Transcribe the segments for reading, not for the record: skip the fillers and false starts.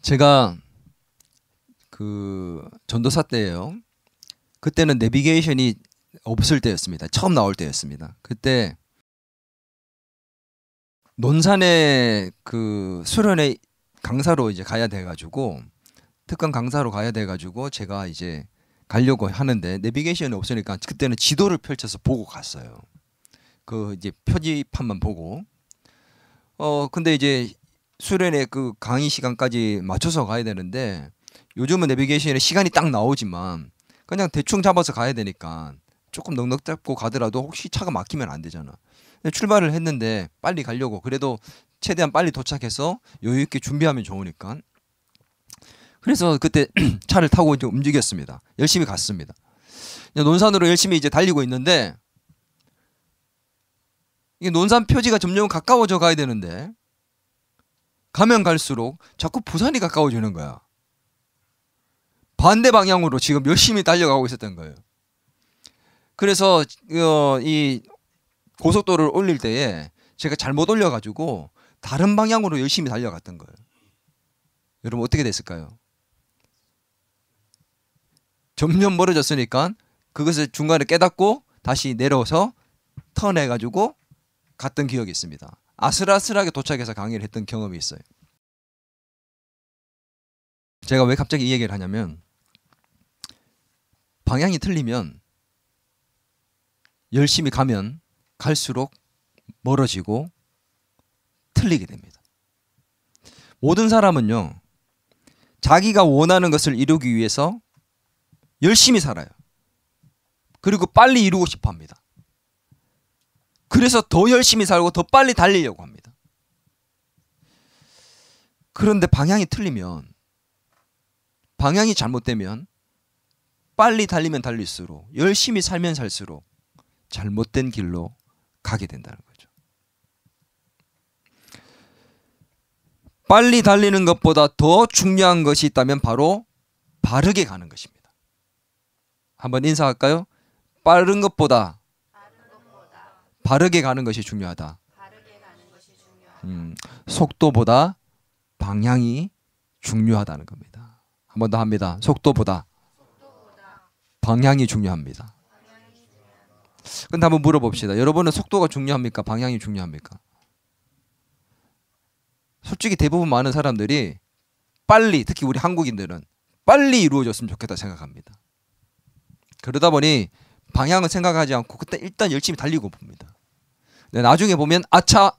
제가 그 전도사 때예요. 그때는 내비게이션이 없을 때였습니다. 처음 나올 때였습니다. 그때 논산에 그 수련회 강사로 이제 가야 돼가지고 특강 강사로 가야 돼가지고 제가 이제 가려고 하는데 내비게이션이 없으니까 그때는 지도를 펼쳐서 보고 갔어요. 그 이제 표지판만 보고 근데 이제 수련회 그 강의 시간까지 맞춰서 가야 되는데 요즘은 내비게이션에 시간이 딱 나오지만 그냥 대충 잡아서 가야 되니까 조금 넉넉 잡고 가더라도 혹시 차가 막히면 안 되잖아. 출발을 했는데 빨리 가려고 그래도 최대한 빨리 도착해서 여유 있게 준비하면 좋으니까 그래서 그때 차를 타고 이제 움직였습니다. 열심히 갔습니다. 논산으로 열심히 이제 달리고 있는데 이게 논산 표지가 점점 가까워져 가야 되는데 가면 갈수록 자꾸 부산이 가까워지는 거야. 반대 방향으로 지금 열심히 달려가고 있었던 거예요. 그래서 이 고속도로를 올릴 때에 제가 잘못 올려가지고 다른 방향으로 열심히 달려갔던 거예요. 여러분 어떻게 됐을까요? 점점 멀어졌으니까 그것을 중간에 깨닫고 다시 내려서 턴해가지고 갔던 기억이 있습니다. 아슬아슬하게 도착해서 강의를 했던 경험이 있어요. 제가 왜 갑자기 이 얘기를 하냐면 방향이 틀리면 열심히 가면 갈수록 멀어지고 틀리게 됩니다. 모든 사람은요 자기가 원하는 것을 이루기 위해서 열심히 살아요. 그리고 빨리 이루고 싶어 합니다. 그래서 더 열심히 살고 더 빨리 달리려고 합니다. 그런데 방향이 틀리면 방향이 잘못되면 빨리 달리면 달릴수록 열심히 살면 살수록 잘못된 길로 가게 된다는 거죠. 빨리 달리는 것보다 더 중요한 것이 있다면 바로 바르게 가는 것입니다. 한번 인사할까요? 빠른 것보다 바르게 가는 것이 중요하다. 속도보다 방향이 중요하다는 겁니다. 한 번 더 합니다. 속도보다 방향이 중요합니다. 근데 한번 물어봅시다. 여러분은 속도가 중요합니까? 방향이 중요합니까? 솔직히 대부분 많은 사람들이 빨리, 특히 우리 한국인들은 빨리 이루어졌으면 좋겠다 생각합니다. 그러다 보니 방향은 생각하지 않고 그때 일단 열심히 달리고 봅니다. 근데 나중에 보면 아차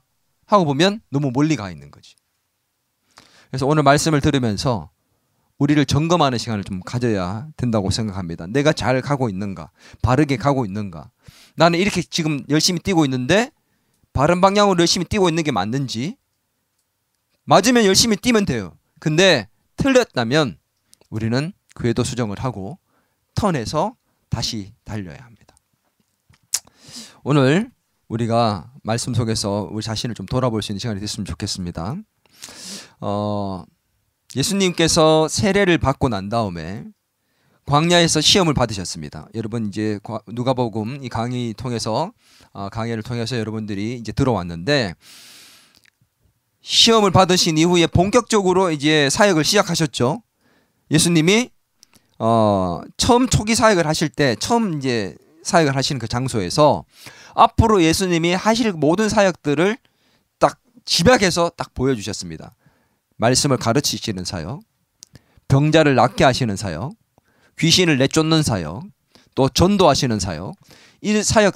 하고 보면 너무 멀리 가 있는 거지. 그래서 오늘 말씀을 들으면서 우리를 점검하는 시간을 좀 가져야 된다고 생각합니다. 내가 잘 가고 있는가? 바르게 가고 있는가? 나는 이렇게 지금 열심히 뛰고 있는데 바른 방향으로 열심히 뛰고 있는 게 맞는지? 맞으면 열심히 뛰면 돼요. 근데 틀렸다면 우리는 궤도 수정을 하고 턴해서 다시 달려야 합니다. 오늘 우리가 말씀 속에서 우리 자신을 좀 돌아볼 수 있는 시간이 됐으면 좋겠습니다. 예수님께서 세례를 받고 난 다음에 광야에서 시험을 받으셨습니다. 여러분 이제 누가복음 이 강의 통해서 강의를 통해서 여러분들이 이제 들어왔는데 시험을 받으신 이후에 본격적으로 이제 사역을 시작하셨죠. 예수님이 처음 초기 사역을 하실 때 처음 이제 사역을 하시는 그 장소에서 앞으로 예수님이 하실 모든 사역들을 딱 집약해서 딱 보여주셨습니다. 말씀을 가르치시는 사역, 병자를 낫게 하시는 사역, 귀신을 내쫓는 사역, 또 전도하시는 사역, 이 사역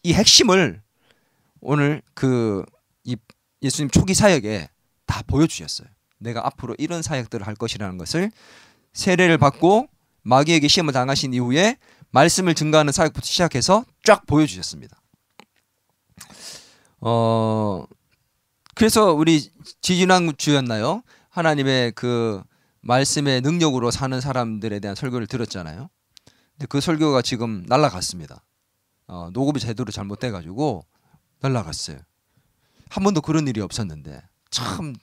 이 핵심을 오늘 이 예수님 초기 사역에 다 보여주셨어요. 내가 앞으로 이런 사역들을 할 것이라는 것을 세례를 받고 마귀에게 시험을 당하신 이후에 말씀을 증거하는 사역부터 시작해서 쫙 보여주셨습니다. 그래서 우리 지지난 주였나요? 하나님의 그 말씀의 능력으로 사는 사람들에 대한 설교를 들었잖아요. 근데 그 설교가 지금 날아갔습니다. 녹음이 제대로 잘못돼가지고 날아갔어요. 한 번도 그런 일이 없었는데 참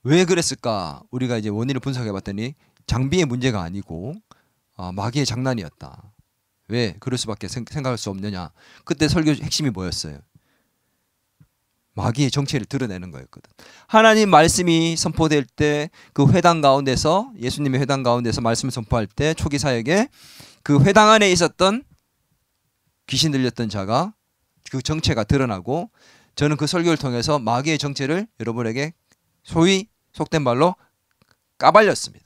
왜 그랬을까? 우리가 이제 원인을 분석해봤더니 장비의 문제가 아니고 마귀의 장난이었다. 왜 그럴 수밖에 생각할 수 없느냐? 그때 설교 핵심이 뭐였어요? 마귀의 정체를 드러내는 거였거든. 하나님 말씀이 선포될 때 그 회당 가운데서 예수님의 회당 가운데서 말씀을 선포할 때 초기 사역에 그 회당 안에 있었던 귀신 들렸던 자가 그 정체가 드러나고 저는 그 설교를 통해서 마귀의 정체를 여러분에게 소위 속된 말로 까발렸습니다.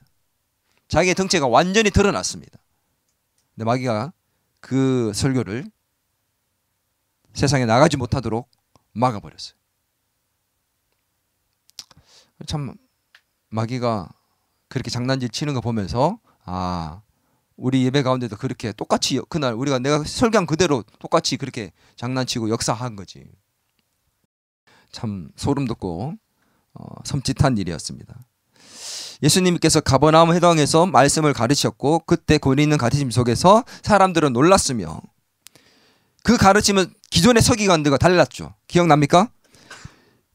자기의 정체가 완전히 드러났습니다. 근데 마귀가 그 설교를 세상에 나가지 못하도록 막아버렸어요. 참 마귀가 그렇게 장난질 치는 거 보면서 우리 예배 가운데도 그렇게 똑같이 그날 우리가 내가 설교한 그대로 똑같이 그렇게 장난치고 역사한 거지. 참 소름 돋고 섬찟한 일이었습니다. 예수님께서 가버나움 회당에서 말씀을 가르쳤고 그때 권위 있는 가르침 속에서 사람들은 놀랐으며 그 가르침은 기존의 서기관들과 달랐죠. 기억납니까?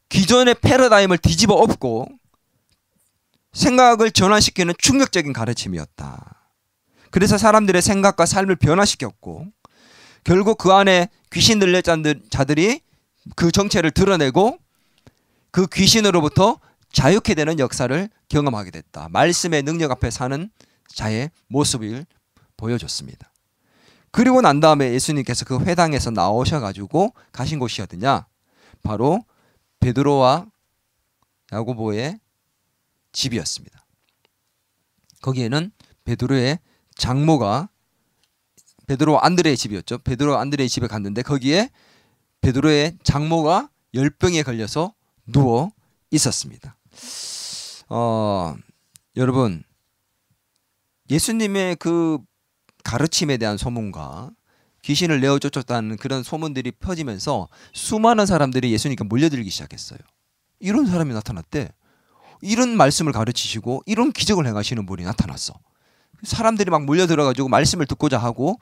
기존의 패러다임을 뒤집어 엎고 생각을 전환시키는 충격적인 가르침이었다. 그래서 사람들의 생각과 삶을 변화시켰고 결국 그 안에 귀신 들린 자들이 그 정체를 드러내고 그 귀신으로부터 자유케 되는 역사를 경험하게 됐다. 말씀의 능력 앞에 사는 자의 모습을 보여줬습니다. 그리고 난 다음에 예수님께서 그 회당에서 나오셔가지고 가신 곳이 어디냐? 바로 베드로와 야고보의 집이었습니다. 거기에는 베드로의 장모가 베드로와 안드레의 집이었죠. 베드로와 안드레의 집에 갔는데 거기에 베드로의 장모가 열병에 걸려서 누워 있었습니다. 여러분 예수님의 그 가르침에 대한 소문과 귀신을 내어 쫓았다는 그런 소문들이 퍼지면서 수많은 사람들이 예수님께 몰려들기 시작했어요. 이런 사람이 나타났대. 이런 말씀을 가르치시고 이런 기적을 행하시는 분이 나타났어. 사람들이 막 몰려들어가지고 말씀을 듣고자 하고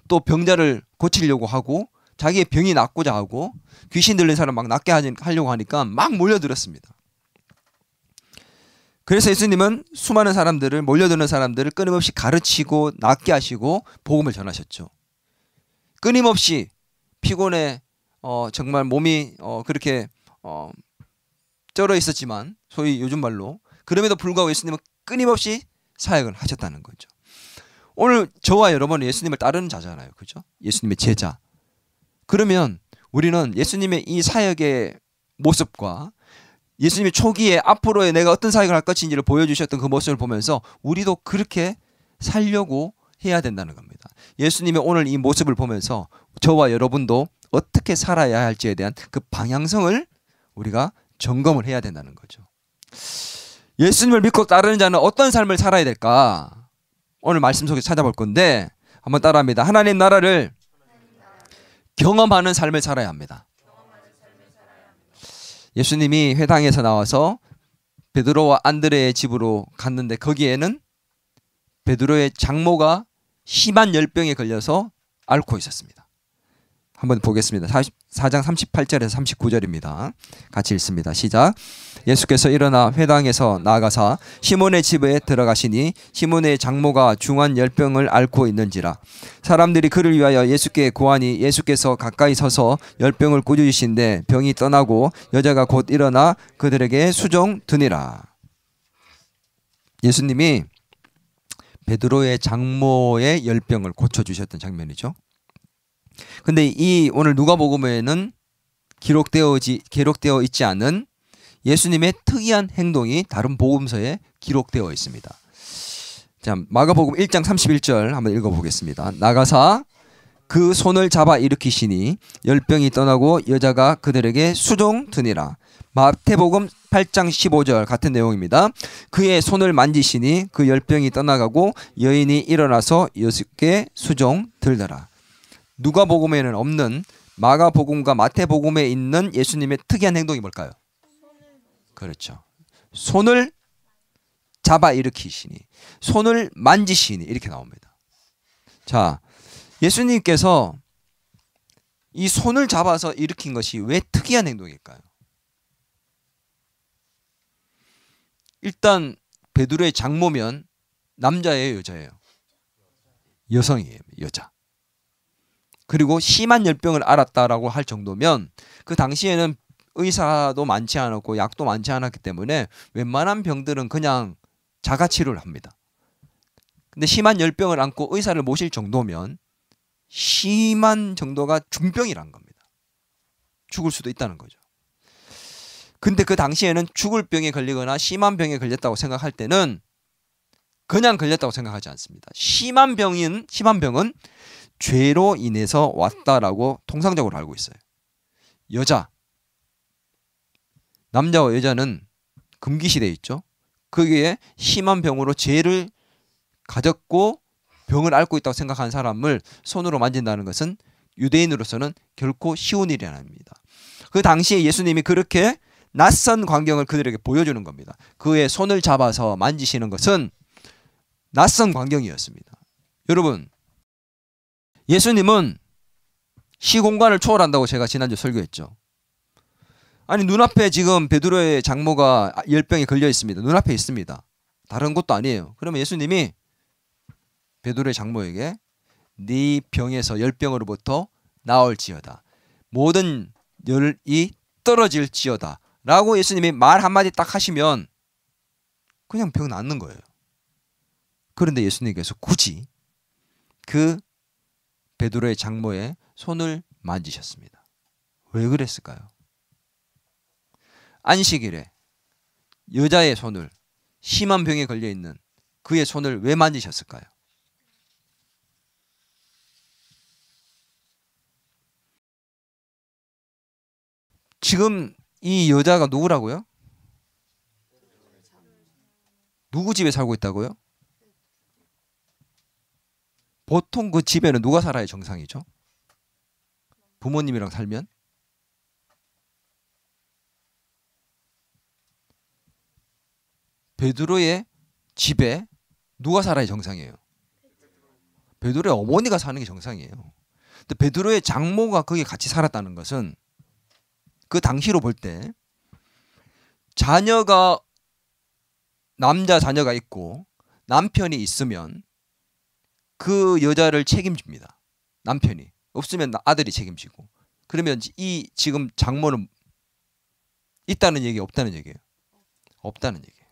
또 병자를 고치려고 하고 자기의 병이 낫고자 하고 귀신 들린 사람 막 낫게 하려고 하니까 막 몰려들었습니다. 그래서 예수님은 수많은 사람들을 몰려드는 사람들을 끊임없이 가르치고 낫게 하시고 복음을 전하셨죠. 끊임없이 피곤해 정말 몸이 그렇게 쩔어 있었지만 소위 요즘 말로 그럼에도 불구하고 예수님은 끊임없이 사역을 하셨다는 거죠. 오늘 저와 여러분은 예수님을 따르는 자잖아요. 그죠? 예수님의 제자. 그러면 우리는 예수님의 이 사역의 모습과 예수님이 초기에 앞으로의 내가 어떤 사역을 할 것인지를 보여주셨던 그 모습을 보면서 우리도 그렇게 살려고 해야 된다는 겁니다. 예수님의 오늘 이 모습을 보면서 저와 여러분도 어떻게 살아야 할지에 대한 그 방향성을 우리가 점검을 해야 된다는 거죠. 예수님을 믿고 따르는 자는 어떤 삶을 살아야 될까? 오늘 말씀 속에서 찾아볼 건데 한번 따라합니다. 하나님 나라를 경험하는 삶을 살아야 합니다. 예수님이 회당에서 나와서 베드로와 안드레의 집으로 갔는데 거기에는 베드로의 장모가 심한 열병에 걸려서 앓고 있었습니다. 한번 보겠습니다. 4장 38절에서 39절입니다. 같이 읽습니다. 시작. 예수께서 일어나 회당에서 나아가사 시몬의 집에 들어가시니 시몬의 장모가 중한 열병을 앓고 있는지라. 사람들이 그를 위하여 예수께 구하니 예수께서 가까이 서서 열병을 꾸짖으신데 병이 떠나고 여자가 곧 일어나 그들에게 수종 드니라. 예수님이 베드로의 장모의 열병을 고쳐주셨던 장면이죠. 근데 이 오늘 누가복음에는 기록되어 있지 않은 예수님의 특이한 행동이 다른 복음서에 기록되어 있습니다. 자, 마가복음 1장 31절 한번 읽어보겠습니다. 나가사 그 손을 잡아 일으키시니 열병이 떠나고 여자가 그들에게 수종 드니라. 마태복음 8장 15절 같은 내용입니다. 그의 손을 만지시니 그 열병이 떠나가고 여인이 일어나서 예수께 수종 들더라. 누가복음에는 없는 마가복음과 마태복음에 있는 예수님의 특이한 행동이 뭘까요? 그렇죠. 손을 잡아 일으키시니, 손을 만지시니 이렇게 나옵니다. 자, 예수님께서 이 손을 잡아서 일으킨 것이 왜 특이한 행동일까요? 일단 베드로의 장모면 남자예요, 여자예요? 여성이에요, 여자. 그리고 심한 열병을 앓았다라고 할 정도면 그 당시에는 의사도 많지 않았고 약도 많지 않았기 때문에 웬만한 병들은 그냥 자가치료를 합니다. 근데 심한 열병을 안고 의사를 모실 정도면 심한 정도가 중병이란 겁니다. 죽을 수도 있다는 거죠. 근데 그 당시에는 죽을 병에 걸리거나 심한 병에 걸렸다고 생각할 때는 그냥 걸렸다고 생각하지 않습니다. 심한 병은 죄로 인해서 왔다라고 통상적으로 알고 있어요. 남자와 여자는 금기시대에 있죠. 거기에 심한 병으로 죄를 가졌고 병을 앓고 있다고 생각하는 사람을 손으로 만진다는 것은 유대인으로서는 결코 쉬운 일이 아닙니다. 그 당시에 예수님이 그렇게 낯선 광경을 그들에게 보여주는 겁니다. 그의 손을 잡아서 만지시는 것은 낯선 광경이었습니다. 여러분, 예수님은 시공간을 초월한다고 제가 지난주 설교했죠. 아니, 눈앞에 지금 베드로의 장모가 열병에 걸려 있습니다. 눈앞에 있습니다. 다른 곳도 아니에요. 그러면 예수님이 베드로의 장모에게 네 병에서 열병으로부터 나올지어다. 모든 열이 떨어질지어다. 라고 예수님이 말 한마디 딱 하시면 그냥 병 낫는 거예요. 그런데 예수님께서 굳이 그 베드로의 장모의 손을 만지셨습니다. 왜 그랬을까요? 안식일에 여자의 손을, 심한 병에 걸려있는 그의 손을 왜 만지셨을까요? 지금 이 여자가 누구라고요? 누구 집에 살고 있다고요? 보통 그 집에는 누가 살아야 정상이죠? 부모님이랑 살면? 베드로의 집에 누가 살아야 정상이에요? 베드로의 어머니가 사는 게 정상이에요. 근데 베드로의 장모가 거기 같이 살았다는 것은 그 당시로 볼 때 남자 자녀가 있고 남편이 있으면 그 여자를 책임집니다. 남편이. 없으면 아들이 책임지고. 그러면 이 지금 장모는 있다는 얘기, 없다는 얘기예요? 없다는 얘기예요.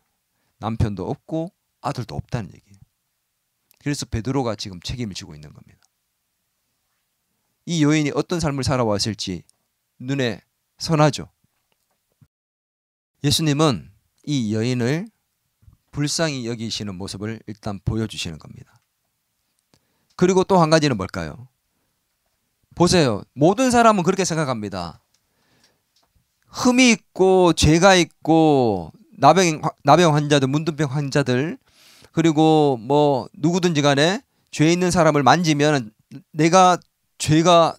남편도 없고 아들도 없다는 얘기예요. 그래서 베드로가 지금 책임을 지고 있는 겁니다. 이 여인이 어떤 삶을 살아왔을지 눈에 선하죠. 예수님은 이 여인을 불쌍히 여기시는 모습을 일단 보여주시는 겁니다. 그리고 또 한 가지는 뭘까요? 보세요. 모든 사람은 그렇게 생각합니다. 흠이 있고 죄가 있고 나병 환자들, 문둥병 환자들, 그리고 뭐 누구든지 간에 죄 있는 사람을 만지면 죄가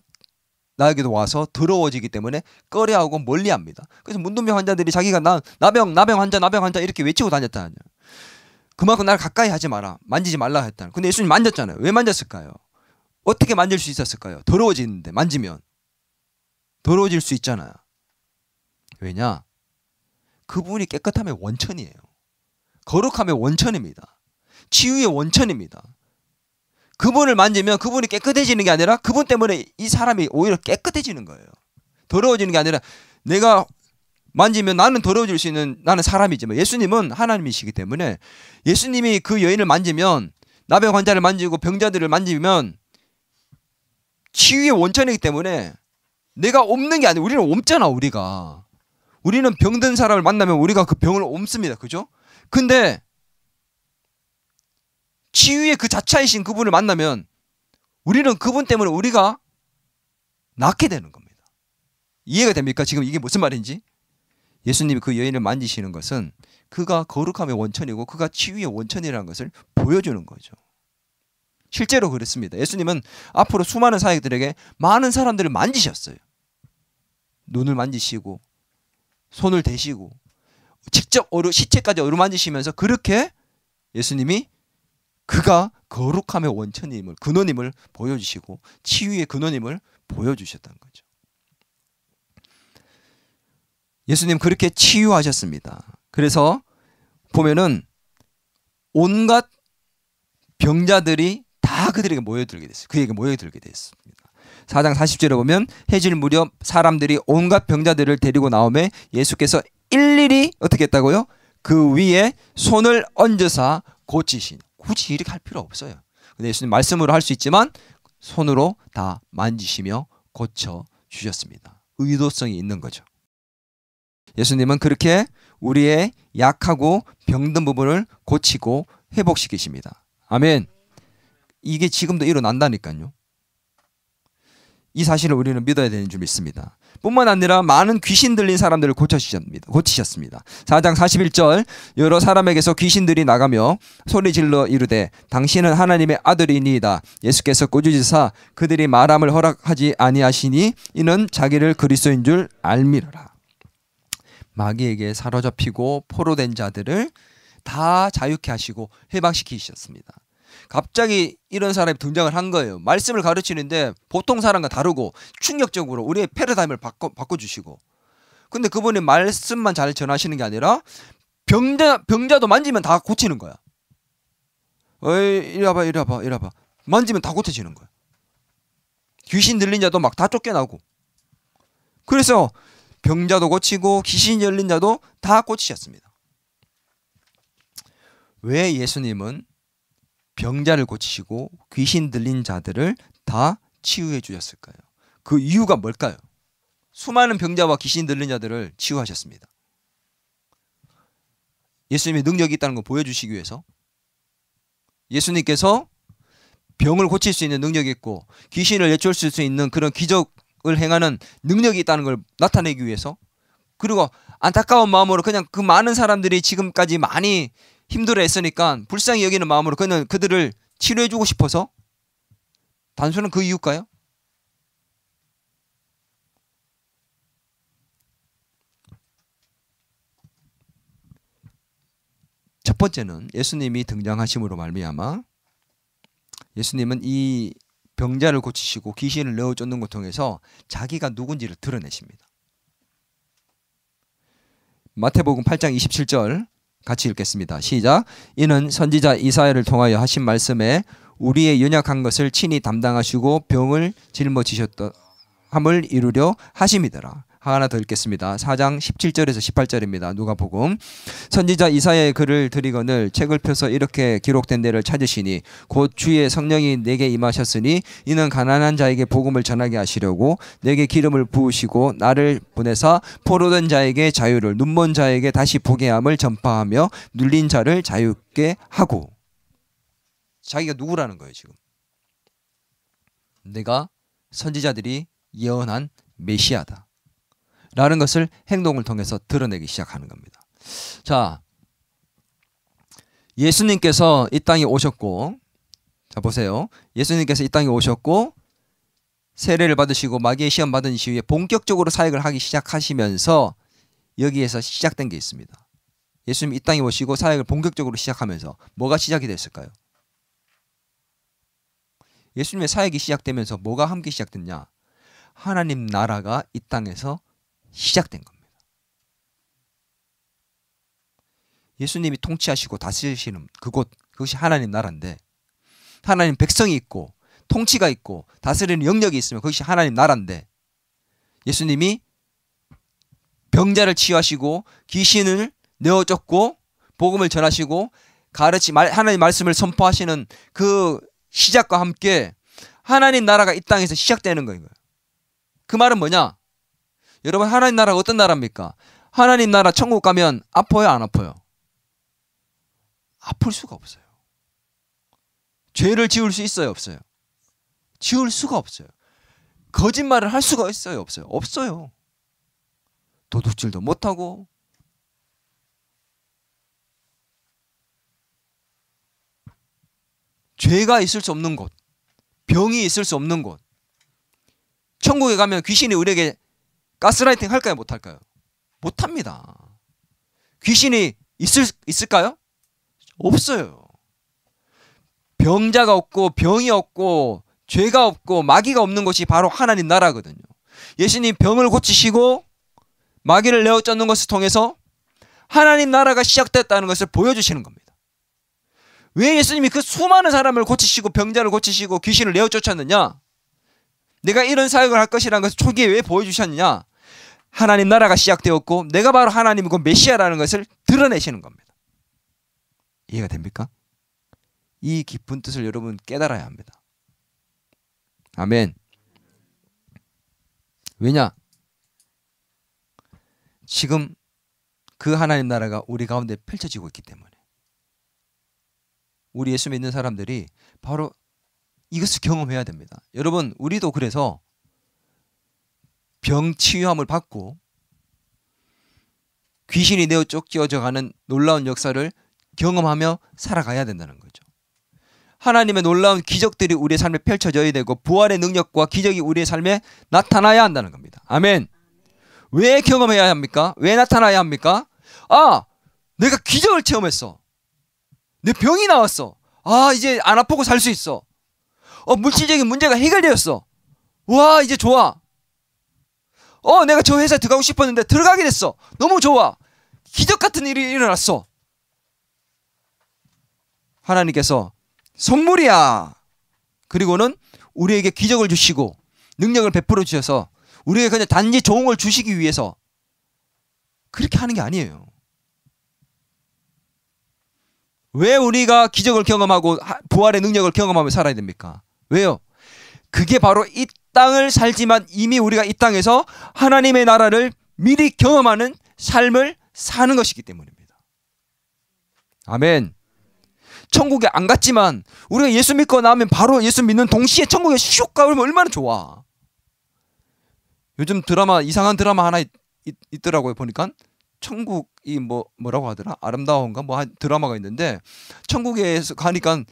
나에게도 와서 더러워지기 때문에 꺼려하고 멀리합니다. 그래서 문둥병 환자들이 자기가 나병 환자 이렇게 외치고 다녔다는 거예요. 그만큼 나를 가까이 하지 마라, 만지지 말라 했다는. 근데 예수님 만졌잖아요. 왜 만졌을까요? 어떻게 만질 수 있었을까요? 더러워지는데 만지면 더러워질 수 있잖아요. 왜냐? 그분이 깨끗함의 원천이에요. 거룩함의 원천입니다. 치유의 원천입니다. 그분을 만지면 그분이 깨끗해지는 게 아니라 그분 때문에 이 사람이 오히려 깨끗해지는 거예요. 더러워지는 게 아니라 내가 만지면 나는 더러워질 수 있는, 나는 사람이지만 예수님은 하나님이시기 때문에 예수님이 그 여인을 만지면, 나병 환자를 만지고 병자들을 만지면 치유의 원천이기 때문에 내가 옮는 게 아니라 우리는 옮잖아. 우리는 병든 사람을 만나면 우리가 그 병을 옮습니다. 그죠? 근데 치유의 그 자체이신 그분을 만나면 우리는 그분 때문에 우리가 낫게 되는 겁니다. 이해가 됩니까? 지금 이게 무슨 말인지? 예수님이 그 여인을 만지시는 것은 그가 거룩함의 원천이고 그가 치유의 원천이라는 것을 보여주는 거죠. 실제로 그렇습니다. 예수님은 앞으로 수많은 사역들에게 많은 사람들을 만지셨어요. 눈을 만지시고 손을 대시고 직접 시체까지 어루만지시면서 그렇게 예수님이 그가 거룩함의 원천임을, 근원임을 보여주시고 치유의 근원임을 보여주셨다는 거죠. 예수님 그렇게 치유하셨습니다. 그래서 보면은 온갖 병자들이 다 그들에게 모여들게 됐어요. 그에게 모여들게 됐습니다. 4장 40절에 보면 해질 무렵 사람들이 온갖 병자들을 데리고 나오매 예수께서 일일이 어떻게 했다고요? 그 위에 손을 얹으사 고치신. 굳이 이렇게 할 필요 없어요. 근데 예수님 말씀으로 할 수 있지만 손으로 다 만지시며 고쳐 주셨습니다. 의도성이 있는 거죠. 예수님은 그렇게 우리의 약하고 병든 부분을 고치고 회복시키십니다. 아멘. 이게 지금도 일어난다니까요. 이 사실을 우리는 믿어야 되는 줄 믿습니다. 뿐만 아니라 많은 귀신 들린 사람들을 고치셨습니다. 4장 41절 여러 사람에게서 귀신들이 나가며 소리질러 이르되 당신은 하나님의 아들이니이다. 예수께서 꾸짖으사 그들이 말함을 허락하지 아니하시니 이는 자기를 그리스도인 줄 알미르라. 마귀에게 사로잡히고 포로된 자들을 다 자유케 하시고 해방시키셨습니다. 갑자기 이런 사람이 등장을 한 거예요. 말씀을 가르치는데 보통 사람과 다르고 충격적으로 우리의 패러다임을 바꿔주시고, 근데 그분이 말씀만 잘 전하시는 게 아니라 병자도 만지면 다 고치는 거야. 이리 와봐 이리 와봐 이리 와봐. 만지면 다 고쳐지는 거야. 귀신 들린 자도 막 다 쫓겨나고. 그래서 병자도 고치고 귀신 열린 자도 다 고치셨습니다. 왜 예수님은 병자를 고치시고 귀신 들린 자들을 다 치유해 주셨을까요? 그 이유가 뭘까요? 수많은 병자와 귀신 들린 자들을 치유하셨습니다. 예수님의 능력이 있다는 걸 보여주시기 위해서, 예수님께서 병을 고칠 수 있는 능력이 있고 귀신을 내쫓을 수 있는 그런 기적을 행하는 능력이 있다는 걸 나타내기 위해서, 그리고 안타까운 마음으로 그냥 그 많은 사람들이 지금까지 많이 힘들어했으니까 불쌍히 여기는 마음으로 그냥 그들을 치료해주고 싶어서, 단순한 그 이유일까요? 첫 번째는 예수님이 등장하심으로 말미암아 예수님은 이 병자를 고치시고 귀신을 내어 쫓는 것 통해서 자기가 누군지를 드러내십니다. 마태복음 8장 27절 같이 읽겠습니다. 시작. 이는 선지자 이사야를 통하여 하신 말씀에 우리의 연약한 것을 친히 담당하시고 병을 짊어지셨다 함을 이루려 하심이더라. 하나 더 읽겠습니다. 4장 17절에서 18절입니다. 누가복음. 선지자 이사야의 글을 드리거늘 책을 펴서 이렇게 기록된 데를 찾으시니 곧 주의 성령이 내게 임하셨으니 이는 가난한 자에게 복음을 전하게 하시려고 내게 기름을 부으시고 나를 보내사 포로된 자에게 자유를, 눈먼 자에게 다시 보게 함을 전파하며 눌린 자를 자유케 하고. 자기가 누구라는 거예요 지금. 내가 선지자들이 예언한 메시아다 라는 것을 행동을 통해서 드러내기 시작하는 겁니다. 자, 예수님께서 이 땅에 오셨고, 자 보세요. 예수님께서 이 땅에 오셨고 세례를 받으시고 마귀의 시험 받은 이후에 본격적으로 사역을 하기 시작하시면서 여기에서 시작된 게 있습니다. 예수님 이 땅에 오시고 사역을 본격적으로 시작하면서 뭐가 시작이 됐을까요? 예수님의 사역이 시작되면서 뭐가 함께 시작됐냐? 하나님 나라가 이 땅에서 시작된 겁니다. 예수님이 통치하시고 다스리시는 그곳, 그것이 하나님 나라인데, 하나님 백성이 있고 통치가 있고 다스리는 영역이 있으면 그것이 하나님 나라인데, 예수님이 병자를 치유하시고 귀신을 내어 쫓고 복음을 전하시고 하나님 말씀을 선포하시는 그 시작과 함께 하나님 나라가 이 땅에서 시작되는 거예요. 그 말은 뭐냐? 여러분, 하나님 나라가 어떤 나라입니까? 하나님 나라 천국 가면 아파요, 안 아파요? 아플 수가 없어요. 죄를 지을 수 있어요, 없어요? 지을 수가 없어요. 거짓말을 할 수가 있어요, 없어요? 없어요. 도둑질도 못하고 죄가 있을 수 없는 곳, 병이 있을 수 없는 곳. 천국에 가면 귀신이 우리에게 가스라이팅 할까요, 못할까요? 못합니다. 귀신이 있을까요? 없어요. 병자가 없고 병이 없고 죄가 없고 마귀가 없는 것이 바로 하나님 나라거든요. 예수님 병을 고치시고 마귀를 내어 쫓는 것을 통해서 하나님 나라가 시작됐다는 것을 보여주시는 겁니다. 왜 예수님이 그 수많은 사람을 고치시고 병자를 고치시고 귀신을 내어 쫓았느냐? 내가 이런 사역을 할 것이라는 것을 초기에 왜 보여주셨느냐? 하나님 나라가 시작되었고 내가 바로 하나님이고 메시아라는 것을 드러내시는 겁니다. 이해가 됩니까? 이 깊은 뜻을 여러분 깨달아야 합니다. 아멘. 왜냐? 지금 그 하나님 나라가 우리 가운데 펼쳐지고 있기 때문에. 우리 예수 믿는 사람들이 바로 이것을 경험해야 됩니다. 여러분, 우리도 그래서 병 치유함을 받고 귀신이 내어 쫓겨져 가는 놀라운 역사를 경험하며 살아가야 된다는 거죠. 하나님의 놀라운 기적들이 우리의 삶에 펼쳐져야 되고 부활의 능력과 기적이 우리의 삶에 나타나야 한다는 겁니다. 아멘. 왜 경험해야 합니까? 왜 나타나야 합니까? 아, 내가 기적을 체험했어. 내 병이 나왔어. 아, 이제 안 아프고 살 수 있어. 물질적인 문제가 해결되었어. 와, 이제 좋아. 내가 저 회사에 들어가고 싶었는데 들어가게 됐어. 너무 좋아. 기적 같은 일이 일어났어. 하나님께서 선물이야. 그리고는 우리에게 기적을 주시고 능력을 베풀어 주셔서 우리에게 그냥 단지 좋은 걸 주시기 위해서 그렇게 하는 게 아니에요. 왜 우리가 기적을 경험하고 부활의 능력을 경험하며 살아야 됩니까? 왜요? 그게 바로 이 땅을 살지만 이미 우리가 이 땅에서 하나님의 나라를 미리 경험하는 삶을 사는 것이기 때문입니다. 아멘. 천국에 안 갔지만 우리가 예수 믿고 나면 바로 예수 믿는 동시에 천국에 슉 가면 얼마나 좋아. 요즘 드라마, 이상한 드라마 하나 있더라고요. 보니까 천국이 뭐라고 하더라? 아름다운가? 드라마가 있는데 천국에서 가니까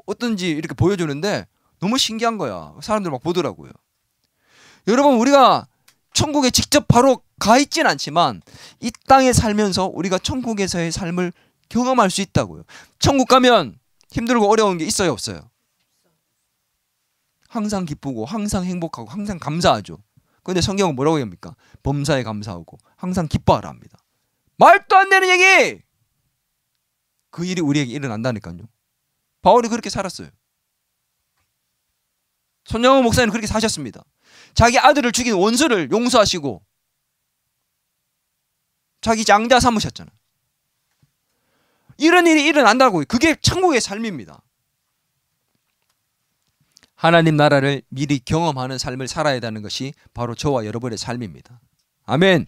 어떤지 이렇게 보여주는데 너무 신기한 거야. 사람들 막 보더라고요. 여러분, 우리가 천국에 직접 바로 가 있진 않지만 이 땅에 살면서 우리가 천국에서의 삶을 경험할 수 있다고요. 천국 가면 힘들고 어려운 게 있어요, 없어요? 항상 기쁘고 항상 행복하고 항상 감사하죠. 그런데 성경은 뭐라고 합니까? 범사에 감사하고 항상 기뻐하라 합니다. 말도 안 되는 얘기! 그 일이 우리에게 일어난다니까요. 바울이 그렇게 살았어요. 손영호 목사님은 그렇게 사셨습니다. 자기 아들을 죽인 원수를 용서하시고 자기 장자 삼으셨잖아요. 이런 일이 일어난다고요. 그게 천국의 삶입니다. 하나님 나라를 미리 경험하는 삶을 살아야 하는 것이 바로 저와 여러분의 삶입니다. 아멘.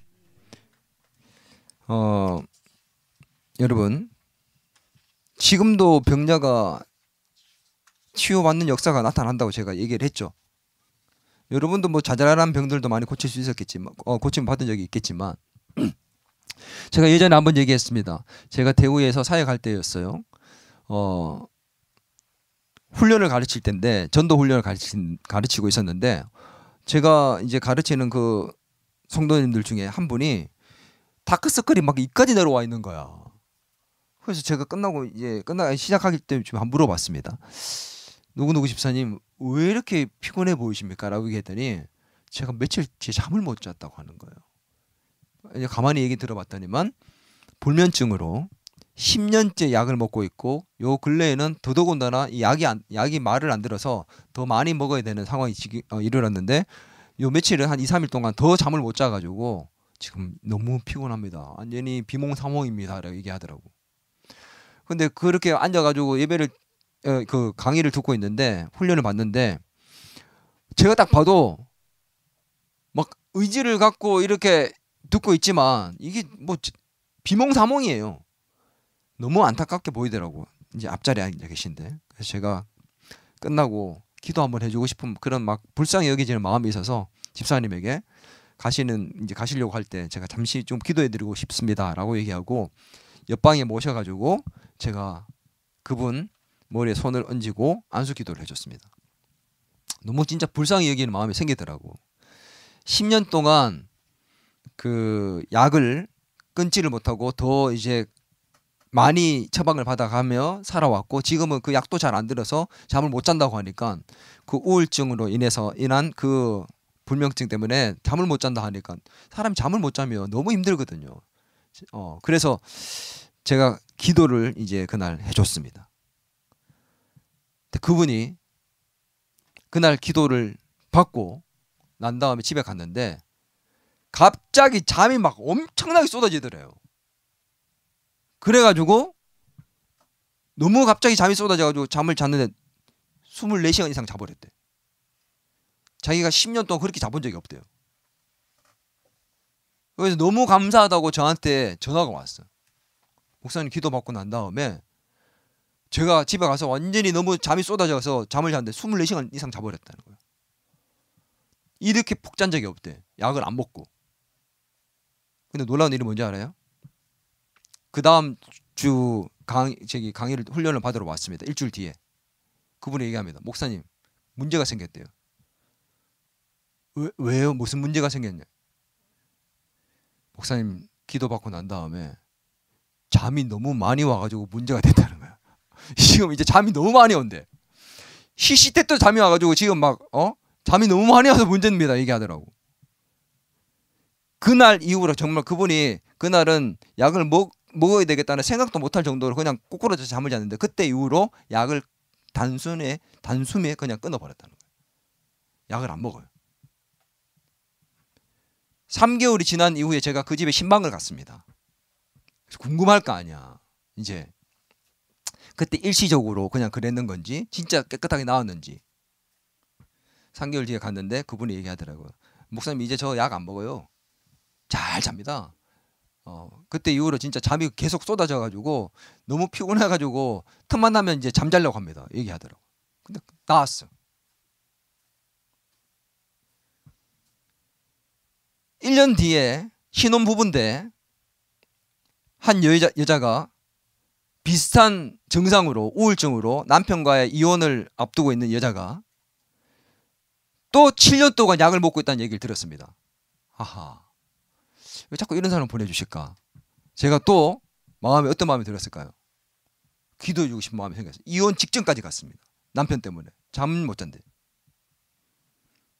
여러분, 지금도 병자가 치유받는 역사가 나타난다고 제가 얘기를 했죠. 여러분도 자잘한 병들도 많이 고칠 수 있었겠지만, 고침 받은 적이 있겠지만, 제가 예전에 한번 얘기했습니다. 제가 대구에서 사역할 때였어요. 훈련을 가르칠 때인데, 전도 훈련을 가르치고 있었는데, 제가 이제 가르치는 그 성도님들 중에 한 분이 다크서클이 막 입까지 내려와 있는 거야. 그래서 제가 시작하기 때문에 좀 한번 물어봤습니다. 누구누구 집사님, 왜 이렇게 피곤해 보이십니까? 라고 얘기했더니 제가 며칠째 잠을 못 잤다고 하는 거예요. 이제 가만히 얘기 들어봤더니만 불면증으로 10년째 약을 먹고 있고 요 근래에는 더더군다나 이 약이 말을 안 들어서 더 많이 먹어야 되는 상황이 이르렀는데 요 며칠은 한 2, 3일 동안 더 잠을 못 자가지고 지금 너무 피곤합니다. 완전히 비몽사몽입니다. 라고 얘기하더라고. 근데 그렇게 앉아가지고 예배를 그 강의를 듣고 있는데 훈련을 받는데 제가 딱 봐도 막 의지를 갖고 이렇게 듣고 있지만 이게 비몽사몽이에요. 너무 안타깝게 보이더라고. 이제 앞자리에 앉아 계신데. 그래서 제가 끝나고 기도 한번 해주고 싶은 그런 막 불쌍히 여기지는 마음이 있어서 집사님에게 가시려고 할 때 제가 잠시 좀 기도해드리고 싶습니다라고 얘기하고 옆방에 모셔가지고 제가 그분 머리에 손을 얹고 안수 기도를 해줬습니다. 너무 진짜 불쌍히 여기는 마음이 생기더라고. 10년 동안 그 약을 끊지를 못하고 더 이제 많이 처방을 받아가며 살아왔고 지금은 그 약도 잘 안 들어서 잠을 못 잔다고 하니까 그 우울증으로 인한 그 불면증 때문에 잠을 못 잔다 하니까 사람이 잠을 못 자면 너무 힘들거든요. 그래서 제가 기도를 이제 그날 해줬습니다. 그분이 그날 기도를 받고 난 다음에 집에 갔는데 갑자기 잠이 막 엄청나게 쏟아지더래요. 그래가지고 너무 갑자기 잠이 쏟아져가지고 잠을 잤는데 24시간 이상 자버렸대. 자기가 10년 동안 그렇게 자본 적이 없대요. 그래서 너무 감사하다고 저한테 전화가 왔어요. 목사님 기도받고 난 다음에 제가 집에 가서 완전히 너무 잠이 쏟아져서 잠을 잤는데 24시간 이상 자버렸다는 거예요. 이렇게 푹 잔 적이 없대. 약을 안 먹고. 근데 놀라운 일이 뭔지 알아요? 그 다음 주 강의를 훈련을 받으러 왔습니다. 일주일 뒤에. 그분이 얘기합니다. 목사님 문제가 생겼대요. 왜요? 무슨 문제가 생겼냐? 목사님 기도받고 난 다음에 잠이 너무 많이 와가지고 문제가 됐다는 거야. 지금 이제 잠이 너무 많이 온대. 시시때때 잠이 와가지고 지금 막 잠이 너무 많이 와서 문제입니다 얘기하더라고. 그날 이후로 정말 그분이 그날은 약을 먹어야 되겠다는 생각도 못할 정도로 그냥 꼬꾸라져서 잠을 잤는데 그때 이후로 약을 단숨에 그냥 끊어버렸다는 거예요. 약을 안 먹어요. 3개월이 지난 이후에 제가 그 집에 신방을 갔습니다. 궁금할 거 아니야. 이제 그때 일시적으로 그냥 그랬는 건지 진짜 깨끗하게 나왔는지. 3개월 뒤에 갔는데 그분이 얘기하더라고요. 목사님 이제 저 약 안 먹어요. 잘 잡니다. 그때 이후로 진짜 잠이 계속 쏟아져가지고 너무 피곤해가지고 틈만 나면 이제 잠자려고 합니다. 얘기하더라고. 근데 나왔어. 1년 뒤에 신혼부부인데 한 여자가 비슷한 증상으로 우울증으로 남편과의 이혼을 앞두고 있는 여자가 또 7년 동안 약을 먹고 있다는 얘기를 들었습니다. 하하. 왜 자꾸 이런 사람을 보내주실까? 제가 또 마음에 어떤 마음이 들었을까요? 기도해주고 싶은 마음이 생겼어요. 이혼 직전까지 갔습니다. 남편 때문에 잠 못 잔대.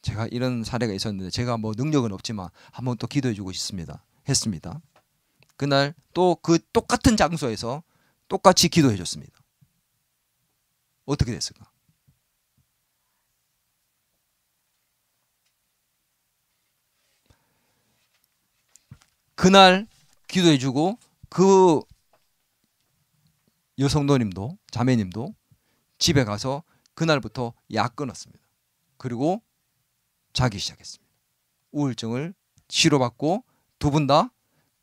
제가 이런 사례가 있었는데 제가 뭐 능력은 없지만 한번 또 기도해주고 싶습니다. 했습니다. 그날 또 그 똑같은 장소에서 똑같이 기도해줬습니다. 어떻게 됐을까? 그날 기도해주고 그 여성도님도 자매님도 집에 가서 그날부터 약 끊었습니다. 그리고 자기 시작했습니다. 우울증을 치료받고 두 분 다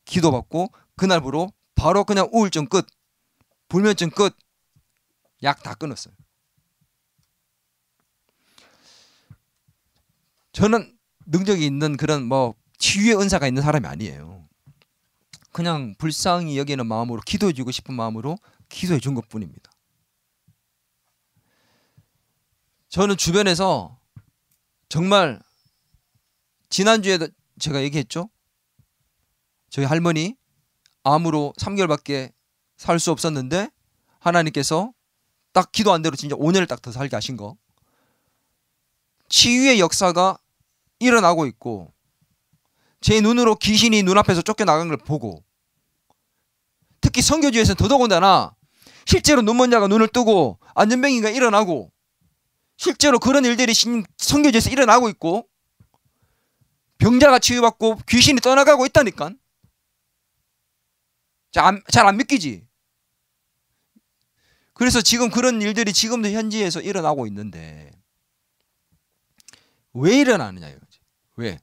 기도받고 그날부로 바로 그냥 우울증 끝, 불면증 끝, 약 다 끊었어요. 저는 능력이 있는 그런 뭐 치유의 은사가 있는 사람이 아니에요. 그냥 불쌍히 여기는 마음으로 기도해주고 싶은 마음으로 기도해준 것뿐입니다. 저는 주변에서 정말 지난주에도 제가 얘기했죠. 저희 할머니 암으로 3개월밖에 살 수 없었는데 하나님께서 딱 기도한 대로 진짜 5년을 딱 더 살게 하신 거. 치유의 역사가 일어나고 있고 제 눈으로 귀신이 눈앞에서 쫓겨나간 걸 보고 특히 선교지에서 더더군다나 실제로 눈먼 자가 눈을 뜨고 안전병이가 일어나고 실제로 그런 일들이 선교지에서 일어나고 있고 병자가 치유받고 귀신이 떠나가고 있다니까. 잘 안 믿기지. 그래서 지금 그런 일들이 지금도 현지에서 일어나고 있는데 왜 일어나느냐 이거지. 왜?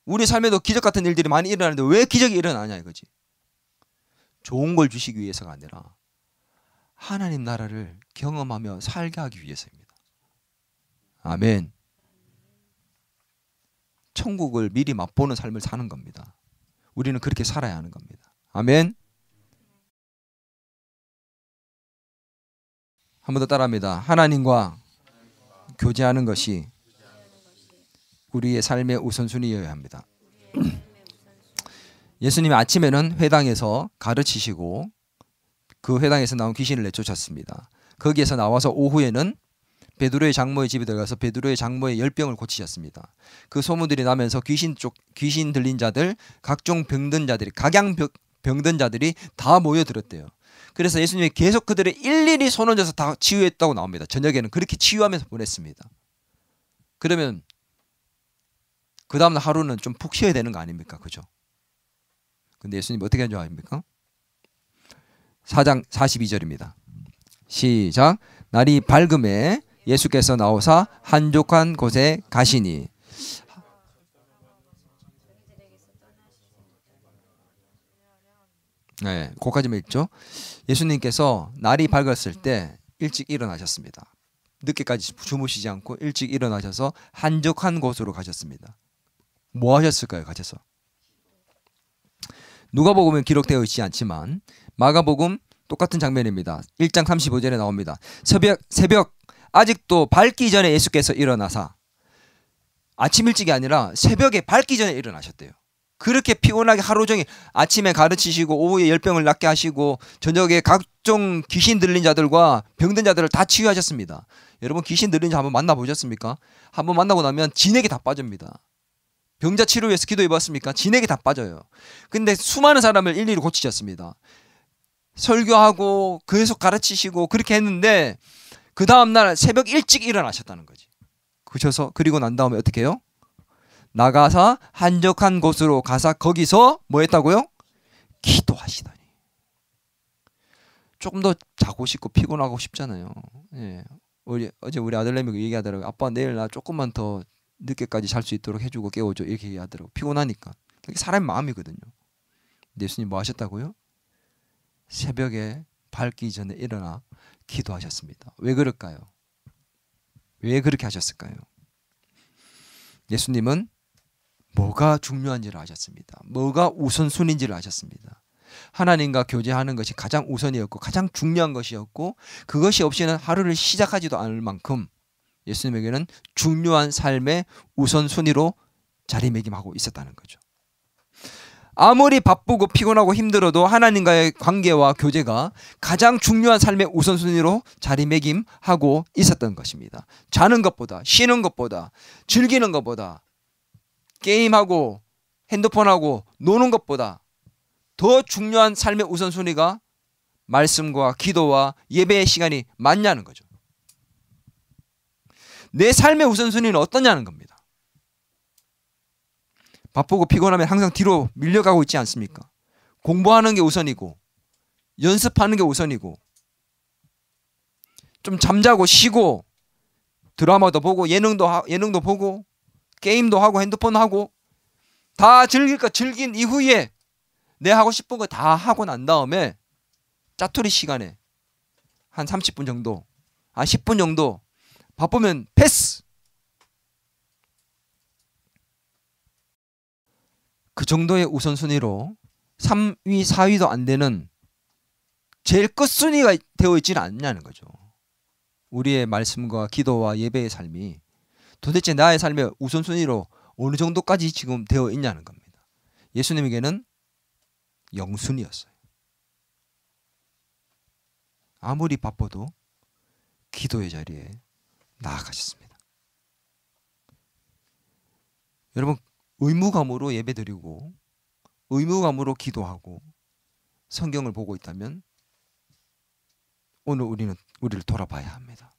우리 삶에도 기적 같은 일들이 많이 일어나는데 왜 기적이 일어나냐 이거지. 좋은 걸 주시기 위해서가 아니라 하나님 나라를 경험하며 살게 하기 위해서입니다. 아멘. 천국을 미리 맛보는 삶을 사는 겁니다. 우리는 그렇게 살아야 하는 겁니다. 아멘. 한 번 더 따라합니다. 하나님과 교제하는 것이 우리의 삶의 우선순위여야 합니다. 예수님이 아침에는 회당에서 가르치시고 그 회당에서 나온 귀신을 내쫓았습니다. 거기에서 나와서 오후에는 베드로의 장모의 집에 들어가서 베드로의 장모의 열병을 고치셨습니다. 그 소문들이 나면서 귀신 들린 자들, 각종 병든 자들이, 병든 자들이 다 모여들었대요. 그래서 예수님이 계속 그들을 일일이 손 얹어서 다 치유했다고 나옵니다. 저녁에는 그렇게 치유하면서 보냈습니다. 그러면 그 다음날 하루는 좀 푹 쉬어야 되는 거 아닙니까? 그죠? 근데 예수님 어떻게 한 줄 아닙니까? 4장 42절입니다. 시작. 날이 밝음에 예수께서 나오사 한적한 곳에 가시니. 네, 거기까지만 읽죠. 예수님께서 날이 밝았을 때 일찍 일어나셨습니다. 늦게까지 주무시지 않고 일찍 일어나셔서 한적한 곳으로 가셨습니다. 뭐 하셨을까요? 가셔서. 누가복음은 기록되어 있지 않지만 마가복음 똑같은 장면입니다. 1장 35절에 나옵니다. 새벽 아직도 밝기 전에 예수께서 일어나사, 아침 일찍이 아니라 새벽에 밝기 전에 일어나셨대요. 그렇게 피곤하게 하루 종일 아침에 가르치시고 오후에 열병을 낫게 하시고 저녁에 각종 귀신 들린 자들과 병든 자들을 다 치유하셨습니다. 여러분 귀신 들린 자 한번 만나보셨습니까? 한번 만나고 나면 진액이 다 빠집니다. 병자 치료 위해서 기도해 봤습니까? 진액이 다 빠져요. 근데 수많은 사람을 일일이 고치셨습니다. 설교하고 계속 가르치시고 그렇게 했는데 그 다음날 새벽 일찍 일어나셨다는 거지. 그리고 난 다음에 어떻게 해요? 나가서 한적한 곳으로 가서 거기서 뭐 했다고요? 기도하시다니. 조금 더 자고 싶고 피곤하고 싶잖아요. 예. 어제 우리 아들내미가 얘기하더라고요. 아빠 내일 나 조금만 더 늦게까지 잘 수 있도록 해주고 깨워줘. 이렇게 얘기하더라고요. 피곤하니까. 그게 사람의 마음이거든요. 예수님 뭐 하셨다고요? 새벽에 밝기 전에 일어나 기도하셨습니다. 왜 그럴까요? 왜 그렇게 하셨을까요? 예수님은 뭐가 중요한지를 아셨습니다. 뭐가 우선순위인지를 아셨습니다. 하나님과 교제하는 것이 가장 우선이었고 가장 중요한 것이었고 그것이 없이는 하루를 시작하지도 않을 만큼 예수님에게는 중요한 삶의 우선순위로 자리매김하고 있었다는 거죠. 아무리 바쁘고 피곤하고 힘들어도 하나님과의 관계와 교제가 가장 중요한 삶의 우선순위로 자리매김하고 있었던 것입니다. 자는 것보다, 쉬는 것보다, 즐기는 것보다, 게임하고 핸드폰하고 노는 것보다 더 중요한 삶의 우선순위가 말씀과 기도와 예배의 시간이 맞냐는 거죠. 내 삶의 우선순위는 어떠냐는 겁니다. 바쁘고 피곤하면 항상 뒤로 밀려가고 있지 않습니까? 공부하는 게 우선이고 연습하는 게 우선이고 좀 잠자고 쉬고 드라마도 보고 예능도 보고 게임도 하고 핸드폰 하고 다 즐길 거 즐긴 이후에 내 하고 싶은 거 다 하고 난 다음에 짜투리 시간에 한 30분 정도 10분 정도 바쁘면 패스. 그 정도의 우선순위로 3위, 4위도 안 되는 제일 끝순위가 되어 있지는 않냐는 거죠. 우리의 말씀과 기도와 예배의 삶이 도대체 나의 삶의 우선순위로 어느 정도까지 지금 되어 있냐는 겁니다. 예수님에게는 영순이었어요. 아무리 바빠도 기도의 자리에 나아가셨습니다. 여러분 의무감으로 예배드리고 의무감으로 기도하고 성경을 보고 있다면 오늘 우리를 돌아봐야 합니다.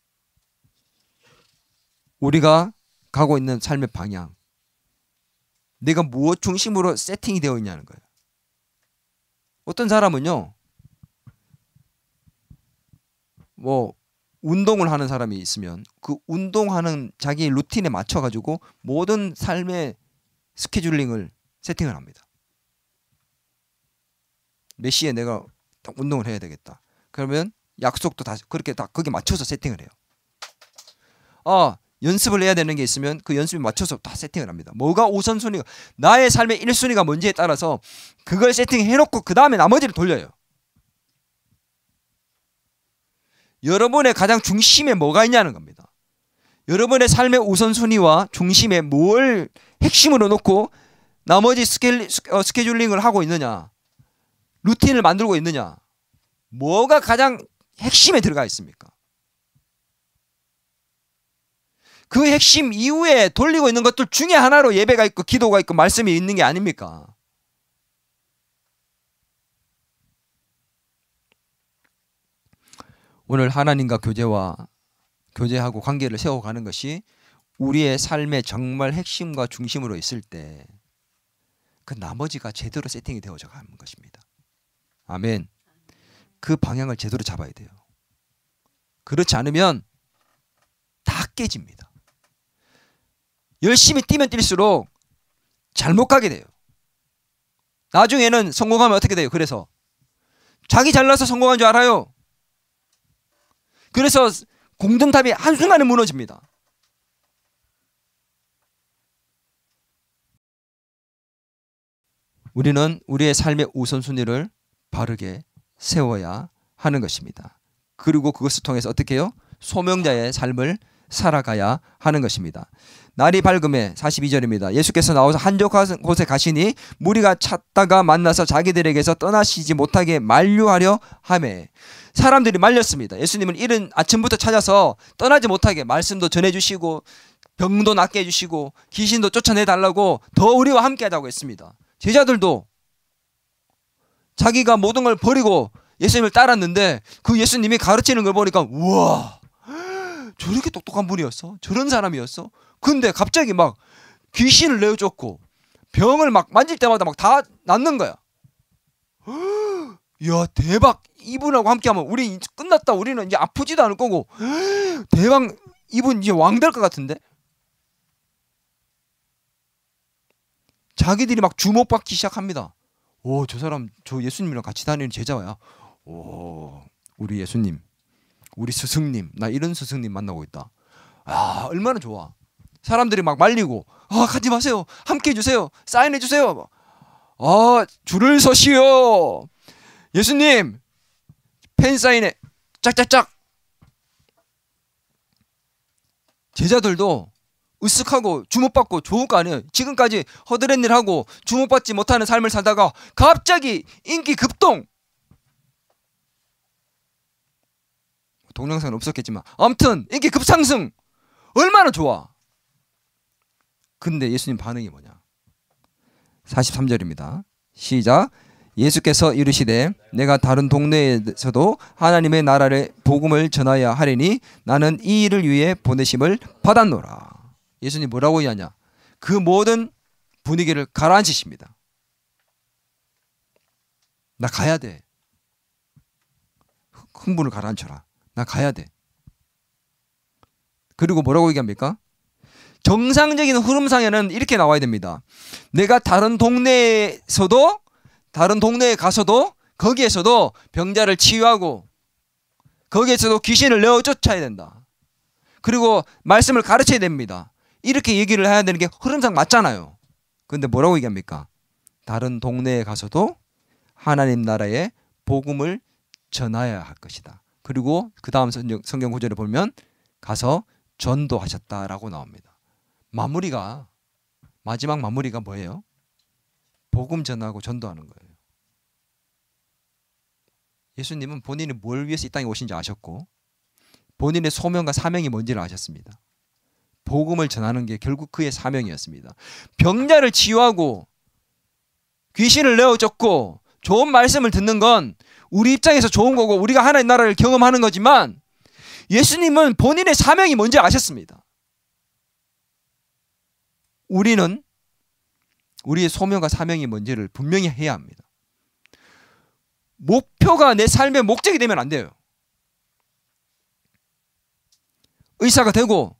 우리가 가고 있는 삶의 방향, 내가 무엇 중심으로 세팅이 되어 있냐는 거예요. 어떤 사람은요, 뭐 운동을 하는 사람이 있으면 그 운동하는 자기 루틴에 맞춰 가지고 모든 삶의 스케줄링을 세팅을 합니다. 몇 시에 내가 딱 운동을 해야 되겠다. 그러면 약속도 다 그렇게 다 거기에 맞춰서 세팅을 해요. 연습을 해야 되는 게 있으면 그 연습에 맞춰서 다 세팅을 합니다. 뭐가 우선순위가 나의 삶의 1순위가 뭔지에 따라서 그걸 세팅해 놓고 그 다음에 나머지를 돌려요. 여러분의 가장 중심에 뭐가 있냐는 겁니다. 여러분의 삶의 우선순위와 중심에 뭘 핵심으로 놓고 나머지 스케줄링을 하고 있느냐, 루틴을 만들고 있느냐, 뭐가 가장 핵심에 들어가 있습니까? 그 핵심 이후에 돌리고 있는 것들 중에 하나로 예배가 있고 기도가 있고 말씀이 있는 게 아닙니까? 오늘 하나님과 교제하고 관계를 세워가는 것이 우리의 삶의 정말 핵심과 중심으로 있을 때 그 나머지가 제대로 세팅이 되어져 가는 것입니다. 아멘. 그 방향을 제대로 잡아야 돼요. 그렇지 않으면 다 깨집니다. 열심히 뛰면 뛸수록 잘못 가게 돼요. 나중에는 성공하면 어떻게 돼요? 그래서 자기 잘나서 성공한 줄 알아요. 그래서 공든탑이 한순간에 무너집니다. 우리는 우리의 삶의 우선순위를 바르게 세워야 하는 것입니다. 그리고 그것을 통해서 어떻게 해요? 소명자의 삶을 살아가야 하는 것입니다. 날이 밝음에 42절입니다. 예수께서 나와서 한적한 곳에 가시니 무리가 찾다가 만나서 자기들에게서 떠나시지 못하게 만류하려 하매. 사람들이 말렸습니다. 예수님은 이른 아침부터 찾아서 떠나지 못하게 말씀도 전해주시고 병도 낫게 해주시고 귀신도 쫓아내달라고 더 우리와 함께 하자고 했습니다. 제자들도 자기가 모든 걸 버리고 예수님을 따랐는데 그 예수님이 가르치는 걸 보니까 우와, 저렇게 똑똑한 분이었어? 저런 사람이었어? 근데 갑자기 막 귀신을 내어줬고 병을 막 만질 때마다 막 다 낫는 거야. 이야, 대박. 이분하고 함께하면 우리 이제 끝났다. 우리는 이제 아프지도 않을 거고 대박. 이분 이제 왕 될 것 같은데. 자기들이 막 주목받기 시작합니다. 오, 저 사람 저 예수님이랑 같이 다니는 제자야. 오, 우리 예수님, 우리 스승님, 나 이런 스승님 만나고 있다. 아, 얼마나 좋아. 사람들이 막 말리고, 아, 가지 마세요. 함께 해주세요. 사인해 주세요. 아, 줄을 서시오. 예수님, 팬 사인해. 짝짝짝. 제자들도 으쓱하고 주목받고 좋을 거 아니에요. 지금까지 허드렛 일하고 주목받지 못하는 삶을 살다가 갑자기 인기 급동. 동영상은 없었겠지만 아무튼 인기 급상승. 얼마나 좋아. 근데 예수님 반응이 뭐냐. 43절입니다. 시작. 예수께서 이르시되 내가 다른 동네에서도 하나님의 나라의 복음을 전하여야 하리니 나는 이 일을 위해 보내심을 받았노라. 예수님 뭐라고 하냐. 그 모든 분위기를 가라앉히십니다. 나 가야 돼. 흥분을 가라앉혀라. 나 가야 돼. 그리고 뭐라고 얘기합니까? 정상적인 흐름상에는 이렇게 나와야 됩니다. 내가 다른 동네에 가서도 거기에서도 병자를 치유하고 거기에서도 귀신을 내어 쫓아야 된다. 그리고 말씀을 가르쳐야 됩니다. 이렇게 얘기를 해야 되는 게 흐름상 맞잖아요. 그런데 뭐라고 얘기합니까? 다른 동네에 가서도 하나님 나라의 복음을 전하여야 할 것이다. 그리고 그 다음 성경 구절에 보면 가서 전도하셨다라고 나옵니다. 마지막 마무리가 뭐예요? 복음 전하고 전도하는 거예요. 예수님은 본인이 뭘 위해서 이 땅에 오신지 아셨고 본인의 소명과 사명이 뭔지를 아셨습니다. 복음을 전하는 게 결국 그의 사명이었습니다. 병자를 치유하고 귀신을 내어쫓고 좋은 말씀을 듣는 건 우리 입장에서 좋은 거고 우리가 하나님 나라를 경험하는 거지만 예수님은 본인의 사명이 뭔지 아셨습니다. 우리는 우리의 소명과 사명이 뭔지를 분명히 해야 합니다. 목표가 내 삶의 목적이 되면 안 돼요. 의사가 되고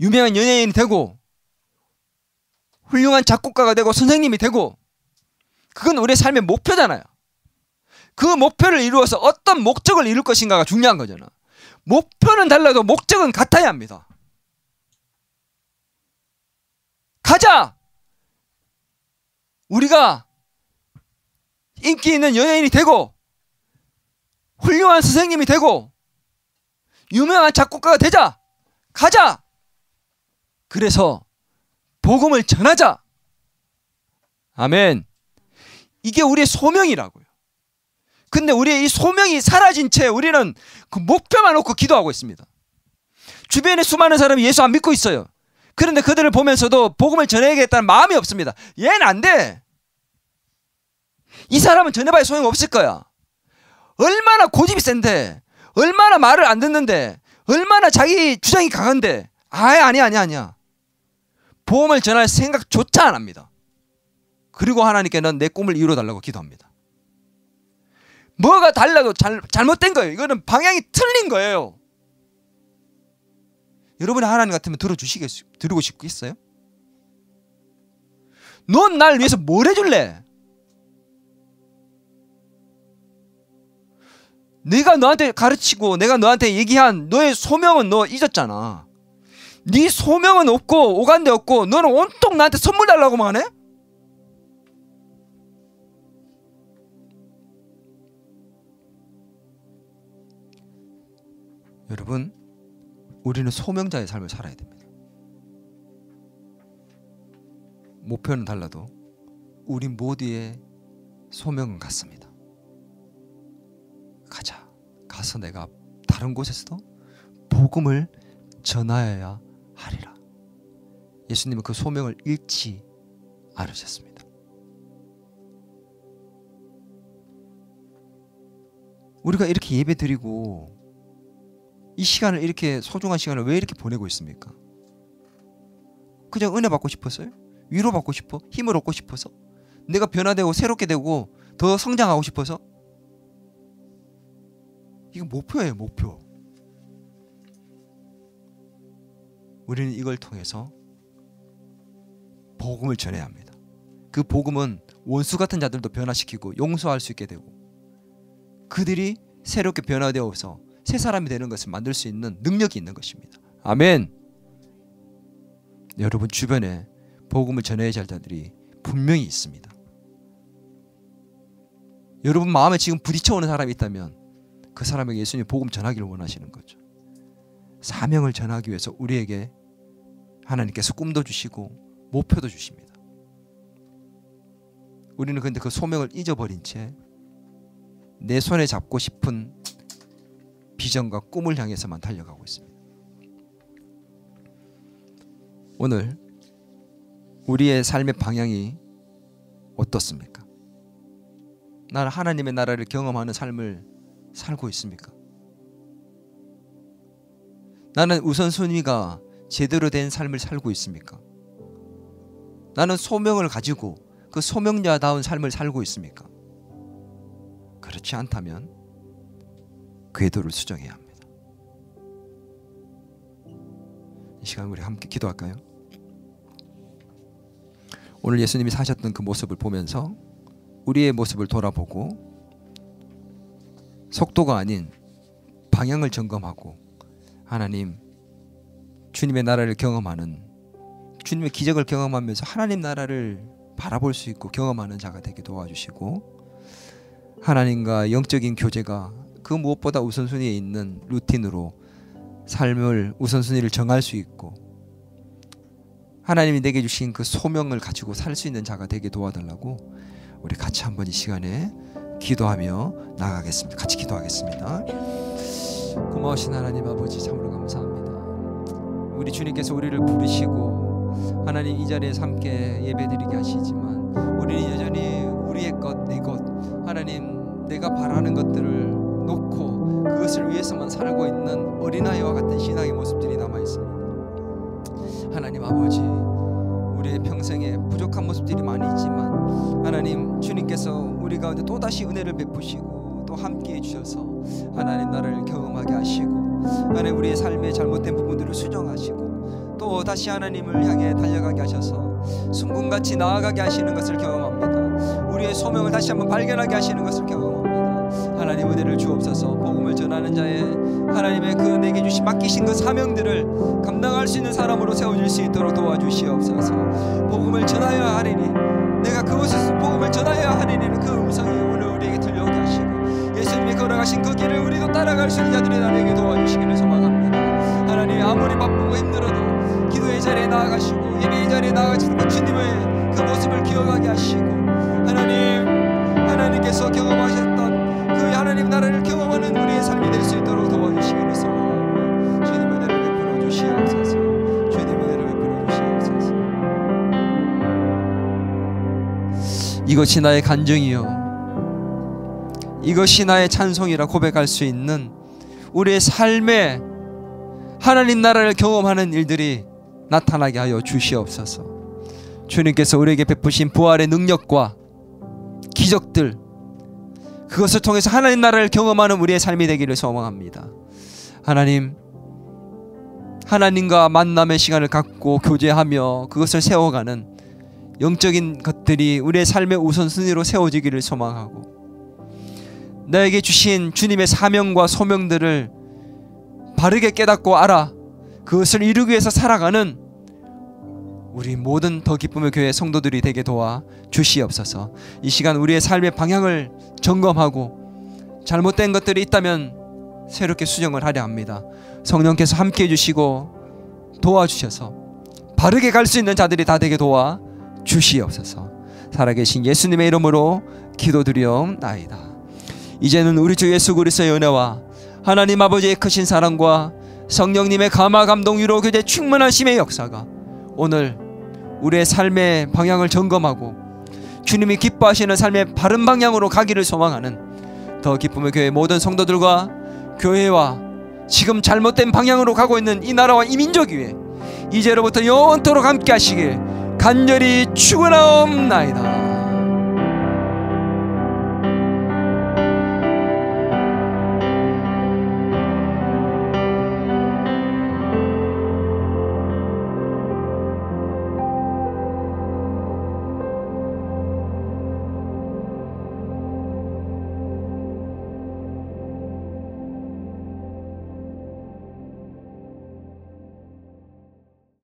유명한 연예인이 되고 훌륭한 작곡가가 되고 선생님이 되고 그건 우리의 삶의 목표잖아요. 그 목표를 이루어서 어떤 목적을 이룰 것인가가 중요한 거잖아. 목표는 달라도 목적은 같아야 합니다. 가자! 우리가 인기 있는 연예인이 되고 훌륭한 선생님이 되고 유명한 작곡가가 되자! 가자! 그래서 복음을 전하자! 아멘. 이게 우리의 소명이라고요. 근데 우리의 이 소명이 사라진 채 우리는 그 목표만 놓고 기도하고 있습니다. 주변에 수많은 사람이 예수 안 믿고 있어요. 그런데 그들을 보면서도 복음을 전해야겠다는 마음이 없습니다. 얘는 안 돼. 이 사람은 전해봐야 소용없을 거야. 얼마나 고집이 센데, 얼마나 말을 안 듣는데, 얼마나 자기 주장이 강한데 아니야. 복음을 전할 생각조차 안 합니다. 그리고 하나님께는 내 꿈을 이루어달라고 기도합니다. 뭐가 달라도 잘못된 거예요. 이거는 방향이 틀린 거예요. 여러분이 하나님 같으면 들고 싶겠어요? 넌 날 위해서 뭘 해줄래? 내가 너한테 가르치고 내가 너한테 얘기한 너의 소명은 너 잊었잖아. 네 소명은 없고 오간데 없고 너는 온통 나한테 선물 달라고만 하네? 여러분, 우리는 소명자의 삶을 살아야 됩니다. 목표는 달라도 우리 모두의 소명은 같습니다. 가서 내가 다른 곳에서도 복음을 전하여야 하리라. 예수님은 그 소명을 잃지 않으셨습니다. 우리가 이렇게 예배 드리고 이 시간을 이렇게 소중한 시간을 왜 이렇게 보내고 있습니까? 그냥 은혜 받고 싶었어요? 위로 받고 싶어? 힘을 얻고 싶어서? 내가 변화되고 새롭게 되고 더 성장하고 싶어서? 이거 목표예요, 목표. 우리는 이걸 통해서 복음을 전해야 합니다. 그 복음은 원수 같은 자들도 변화시키고 용서할 수 있게 되고 그들이 새롭게 변화되어서 새 사람이 되는 것을 만들 수 있는 능력이 있는 것입니다. 아멘. 여러분 주변에 복음을 전해야 할 자들이 분명히 있습니다. 여러분 마음에 지금 부딪혀오는 사람이 있다면 그 사람에게 예수님 복음 전하기를 원하시는 거죠. 사명을 전하기 위해서 우리에게 하나님께서 꿈도 주시고 목표도 주십니다. 우리는 그런데 그 소명을 잊어버린 채 내 손에 잡고 싶은 비전과 꿈을 향해서만 달려가고 있습니다. 오늘 우리의 삶의 방향이 어떻습니까? 나는 하나님의 나라를 경험하는 삶을 살고 있습니까? 나는 우선순위가 제대로 된 삶을 살고 있습니까? 나는 소명을 가지고 그 소명자다운 삶을 살고 있습니까? 그렇지 않다면 궤도를 수정해야 합니다. 이 시간 우리 함께 기도할까요? 오늘 예수님이 사셨던 그 모습을 보면서 우리의 모습을 돌아보고 속도가 아닌 방향을 점검하고 하나님 주님의 나라를 경험하는 주님의 기적을 경험하면서 하나님 나라를 바라볼 수 있고 경험하는 자가 되게 도와주시고 하나님과 영적인 교제가 그 무엇보다 우선순위에 있는 루틴으로 삶을 우선순위를 정할 수 있고 하나님이 내게 주신 그 소명을 가지고 살 수 있는 자가 되게 도와달라고 우리 같이 한번 이 시간에 기도하며 나아가겠습니다. 같이 기도하겠습니다. 고마우신 하나님 아버지 참으로 감사합니다. 우리 주님께서 우리를 부르시고 하나님 이 자리에서 함께 예배드리게 하시지만 우리는 여전히 우리의 것, 내 것 하나님 내가 바라는 것들을 놓고 그것을 위해서만 살고 있는 어린아이와 같은 신앙의 모습들이 남아있습니다. 하나님 아버지 우리의 평생에 부족한 모습들이 많이 있지만 하나님 주님께서 우리 가운데 또다시 은혜를 베푸시고 또 함께 해주셔서 하나님 나라를 경험하게 하시고 하나님 우리의 삶의 잘못된 부분들을 수정하시고 또 다시 하나님을 향해 달려가게 하셔서 순금같이 나아가게 하시는 것을 경험합니다. 우리의 소명을 다시 한번 발견하게 하시는 것을 경험합니다. 하나님 은혜를 주옵소서. 복음을 전하는 자의 하나님의 그 내게 주신 맡기신 그 사명들을 감당할 수 있는 사람으로 세워질 수 있도록 도와주시옵소서. 복음을 전하여야 하리니 내가 그곳에서 복음을 전하여야 하리니 그 음성이 오늘 우리에게 들려오게 하시고 예수님이 걸어가신 그 길을 우리도 따라갈 수 있는 자들이 나에게 도와주시기를 소망합니다. 하나님 아무리 바쁘고 힘들어도 기도의 자리에 나아가시고 예배의 자리에 나아가시는 그 주님의 그 모습을 기억하게 하시고 하나님께서 경험하셨던 그 하나님 나라를 경험하는 우리의 삶이 될 수 있도록 도와주시기를 소망합니다. 주님 은혜를 베풀어 주시옵소서. 주님 은혜를 베풀어 주시옵소서. 이것이 나의 간증이요 이것이 나의 찬송이라 고백할 수 있는 우리의 삶의 하나님 나라를 경험하는 일들이 나타나게 하여 주시옵소서. 주님께서 우리에게 베푸신 부활의 능력과 기적들, 그것을 통해서 하나님 나라를 경험하는 우리의 삶이 되기를 소망합니다. 하나님, 하나님과 만남의 시간을 갖고 교제하며 그것을 세워가는 영적인 것들이 우리의 삶의 우선순위로 세워지기를 소망하고, 나에게 주신 주님의 사명과 소명들을 바르게 깨닫고 알아 그것을 이루기 위해서 살아가는 우리 모든 더 기쁨의 교회 성도들이 되게 도와 주시옵소서. 이 시간 우리의 삶의 방향을 점검하고 잘못된 것들이 있다면 새롭게 수정을 하려 합니다. 성령께서 함께 해주시고 도와주셔서 바르게 갈 수 있는 자들이 다 되게 도와 주시옵소서. 살아계신 예수님의 이름으로 기도드리옵나이다. 이제는 우리 주 예수 그리스도의 은혜와 하나님 아버지의 크신 사랑과 성령님의 감화 감동 위로 교제 충만하심의 역사가 오늘 우리의 삶의 방향을 점검하고 주님이 기뻐하시는 삶의 바른 방향으로 가기를 소망하는 더 기쁨의 교회 모든 성도들과 교회와 지금 잘못된 방향으로 가고 있는 이 나라와 이 민족 위에 이제로부터 영원토록 함께 하시길 간절히 축원하옵나이다.